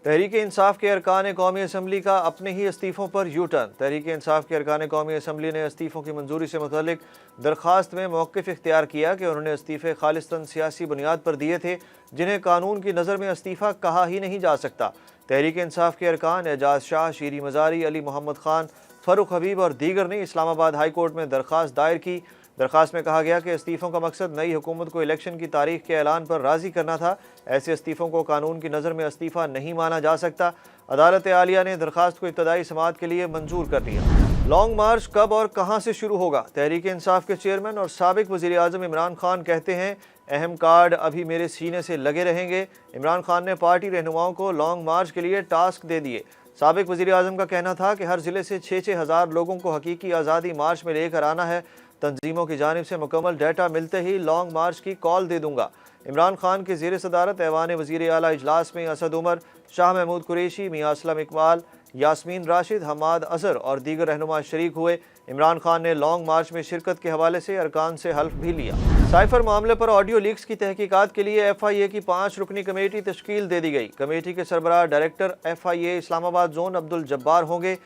تحریک انصاف کے ارکان قومی اسمبلی کا اپنے ہی استعفوں پر یو ٹرن۔ تحریک انصاف کے ارکان قومی اسمبلی نے استعفوں کی منظوری سے متعلق درخواست میں موقف اختیار کیا کہ انہوں نے استعفے خالصتاً سیاسی بنیاد پر دیے تھے، جنہیں قانون کی نظر میں استعفیٰ کہا ہی نہیں جا سکتا۔ تحریک انصاف کے ارکان اعجاز شاہ، شیری مزاری، علی محمد خان، فاروق حبیب اور دیگر نے اسلام آباد ہائی کورٹ میں درخواست دائر کی۔ درخواست میں کہا گیا کہ استعفوں کا مقصد نئی حکومت کو الیکشن کی تاریخ کے اعلان پر راضی کرنا تھا۔ ایسے استعفوں کو قانون کی نظر میں استعفیٰ نہیں مانا جا سکتا۔ عدالت عالیہ نے درخواست کو ابتدائی سماعت کے لیے منظور کر دیا۔ لانگ مارچ کب اور کہاں سے شروع ہوگا؟ تحریک انصاف کے چیئرمین اور سابق وزیر اعظم عمران خان کہتے ہیں، اہم کارڈ ابھی میرے سینے سے لگے رہیں گے۔ عمران خان نے پارٹی رہنماؤں کو لانگ مارچ کے لیے ٹاسک دے دیے۔ سابق وزیر اعظم کا کہنا تھا کہ ہر ضلع سے 6-6 ہزار لوگوں کو حقیقی آزادی مارچ میں لے کر آنا ہے۔ تنظیموں کی جانب سے مکمل ڈیٹا ملتے ہی لانگ مارچ کی کال دے دوں گا۔ عمران خان کے زیر صدارت ایوان وزیر اعلیٰ اجلاس میں اسد عمر، شاہ محمود قریشی، میاں اسلم اقبال، یاسمین راشد، حماد اظہر اور دیگر رہنما شریک ہوئے۔ عمران خان نے لانگ مارچ میں شرکت کے حوالے سے ارکان سے حلف بھی لیا۔ سائفر معاملے پر آڈیو لیکس کی تحقیقات کے لیے ایف آئی اے کی 5 رکنی کمیٹی تشکیل دے دی گئی۔ کمیٹی کے سربراہ ڈائریکٹر ایف آئی اے اسلام آباد زون عبدالجبار ہوں گے۔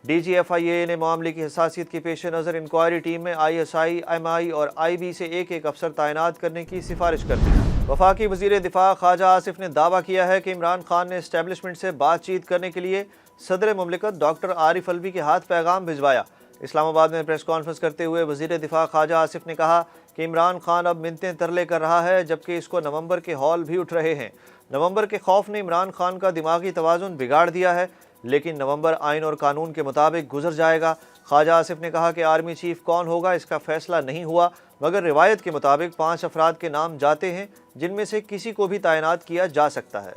ڈی جی ایف آئی اے نے معاملے کی حساسیت کے پیش نظر انکوائری ٹیم میں آئی ایس آئی، ایم آئی اور آئی بی سے ایک افسر تعینات کرنے کی سفارش کر دی۔ وفاقی وزیر دفاع خواجہ آصف نے دعویٰ کیا ہے کہ عمران خان نے اسٹیبلشمنٹ سے بات چیت کرنے کے لیے صدر مملکت ڈاکٹر عارف الوی کے ہاتھ پیغام بھجوایا۔ اسلام آباد میں پریس کانفرنس کرتے ہوئے وزیر دفاع خواجہ آصف نے کہا کہ عمران خان اب منتیں ترلے کر رہا ہے، جبکہ اس کو نومبر کے ہال بھی اٹھ رہے ہیں۔ نومبر کے خوف نے عمران خان کا دماغی توازن بگاڑ دیا ہے، لیکن نومبر آئین اور قانون کے مطابق گزر جائے گا۔ خواجہ آصف نے کہا کہ آرمی چیف کون ہوگا اس کا فیصلہ نہیں ہوا، مگر روایت کے مطابق 5 افراد کے نام جاتے ہیں، جن میں سے کسی کو بھی تعینات کیا جا سکتا ہے۔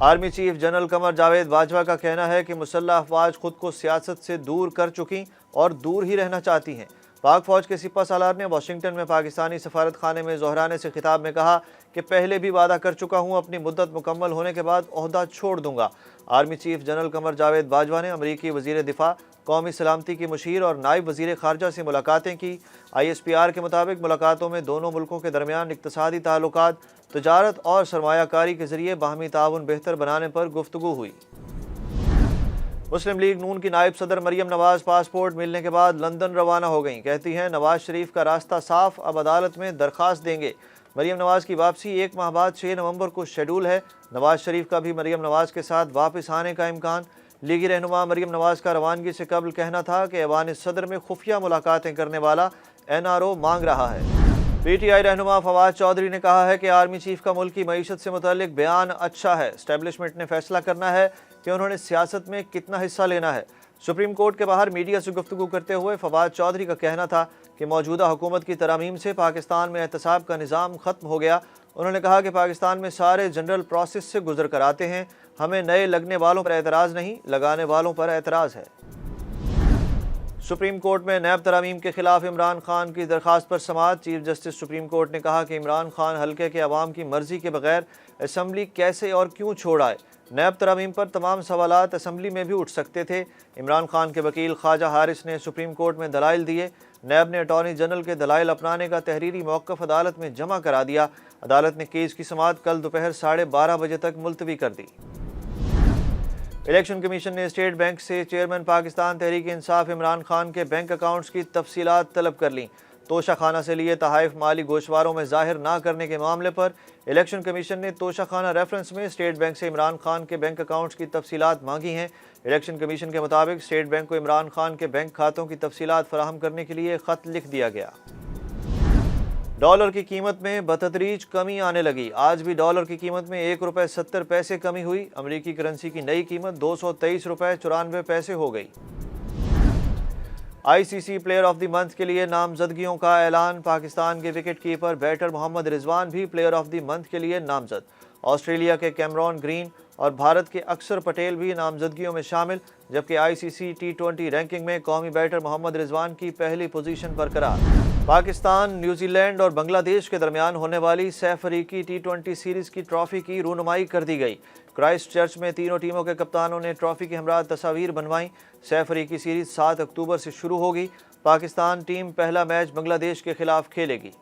Army chief general Qamar Javed Bajwa کا کہنا ہے کہ مسلح افواج خود کو سیاست سے دور کر چکی اور دور ہی رہنا چاہتی ہیں۔ پاک فوج کے سپہ سالار نے واشنگٹن میں پاکستانی سفارت خانے میں ظہرانے سے خطاب میں کہا کہ پہلے بھی وعدہ کر چکا ہوں، اپنی مدت مکمل ہونے کے بعد عہدہ چھوڑ دوں گا۔ Army chief general Qamar Javed Bajwa نے امریکی وزیر دفاع، قومی سلامتی کی مشیر اور نائب وزیر خارجہ سے ملاقاتیں کی۔ آئی ایس پی آر کے مطابق ملاقاتوں میں دونوں ملکوں کے درمیان اقتصادی تعلقات، تجارت اور سرمایہ کاری کے ذریعے باہمی تعاون بہتر بنانے پر گفتگو ہوئی۔ مسلم لیگ نون کی نائب صدر مریم نواز پاسپورٹ ملنے کے بعد لندن روانہ ہو گئیں۔ کہتی ہیں نواز شریف کا راستہ صاف، اب عدالت میں درخواست دیں گے۔ مریم نواز کی واپسی 1 ماہ بعد 6 نومبر کو شیڈول ہے۔ نواز شریف کا بھی مریم نواز کے ساتھ واپس آنے کا امکان۔ لیگی رہنما مریم نواز کا روانگی سے قبل کہنا تھا کہ ایوان صدر میں خفیہ ملاقاتیں کرنے والا این آر او مانگ رہا ہے۔ پی ٹی آئی رہنما فواد چودھری نے کہا ہے کہ آرمی چیف کا ملک کی معیشت سے متعلق بیان اچھا ہے، اسٹیبلشمنٹ نے فیصلہ کرنا ہے کہ انہوں نے سیاست میں کتنا حصہ لینا ہے۔ سپریم کورٹ کے باہر میڈیا سے گفتگو کرتے ہوئے فواد چودھری کا کہنا تھا کہ موجودہ حکومت کی ترامیم سے پاکستان میں احتساب کا نظام ختم ہو گیا۔ انہوں نے کہا کہ پاکستان میں سارے جنرل پروسیس سے گزر کر آتے ہیں، ہمیں نئے لگنے والوں پر اعتراض نہیں، لگانے والوں پر اعتراض ہے۔ سپریم کورٹ میں نیب ترامیم کے خلاف عمران خان کی درخواست پر سماعت۔ چیف جسٹس سپریم کورٹ نے کہا کہ عمران خان حلقے کے عوام کی مرضی کے بغیر اسمبلی کیسے اور کیوں چھوڑ آئے۔ نیب ترامیم پر تمام سوالات اسمبلی میں بھی اٹھ سکتے تھے۔ عمران خان کے وکیل خواجہ حارث نے سپریم کورٹ میں دلائل دیے۔ نیب نے اٹارنی جنرل کے دلائل اپنانے کا تحریری موقف عدالت میں جمع کرا دیا۔ عدالت نے کیس کی سماعت کل دوپہر 12:30 بجے تک ملتوی کر دی۔ الیکشن کمیشن نے اسٹیٹ بینک سے چیئرمین پاکستان تحریک انصاف عمران خان کے بینک اکاؤنٹس کی تفصیلات طلب کر لیں۔ توشہ خانہ سے لیے تحائف مالی گوشواروں میں ظاہر نہ کرنے کے معاملے پر الیکشن کمیشن نے توشہ خانہ ریفرنس میں اسٹیٹ بینک سے عمران خان کے بینک اکاؤنٹس کی تفصیلات مانگی ہیں۔ الیکشن کمیشن کے مطابق اسٹیٹ بینک کو عمران خان کے بینک کھاتوں کی تفصیلات فراہم کرنے کے لیے خط لکھ دیا گیا۔ ڈالر کی قیمت میں بتدریج کمی آنے لگی۔ آج بھی ڈالر کی قیمت میں 1 روپے 70 پیسے کمی ہوئی۔ امریکی کرنسی کی نئی قیمت 223 روپے 94 پیسے ہو گئی۔ آئی سی C player of the month کے لیے نامزدگیوں کا اعلان۔ پاکستان کے وکٹ کیپر بیٹر محمد رضوان بھی پلیئر آف دی منتھ کے لیے نامزد۔ آسٹریلیا کے کیمرون گرین اور بھارت کے اکثر پٹیل بھی نامزدگیوں میں شامل، جبکہ آئی سی سی T20 رینکنگ میں قومی بیٹر محمد رضوان کی پہلی پوزیشن برقرار۔ پاکستان، نیوزی لینڈ اور بنگلہ دیش کے درمیان ہونے والی 6 فریقی T20 سیریز کی ٹرافی کی رونمائی کر دی گئی۔ کرائسٹ چرچ میں تینوں ٹیموں کے کپتانوں نے ٹرافی کے ہمراہ تصاویر بنوائیں۔ 6 فریقی سیریز 7 اکتوبر سے شروع ہوگی۔ پاکستان ٹیم پہلا میچ بنگلہ دیش کے خلاف کھیلے گی۔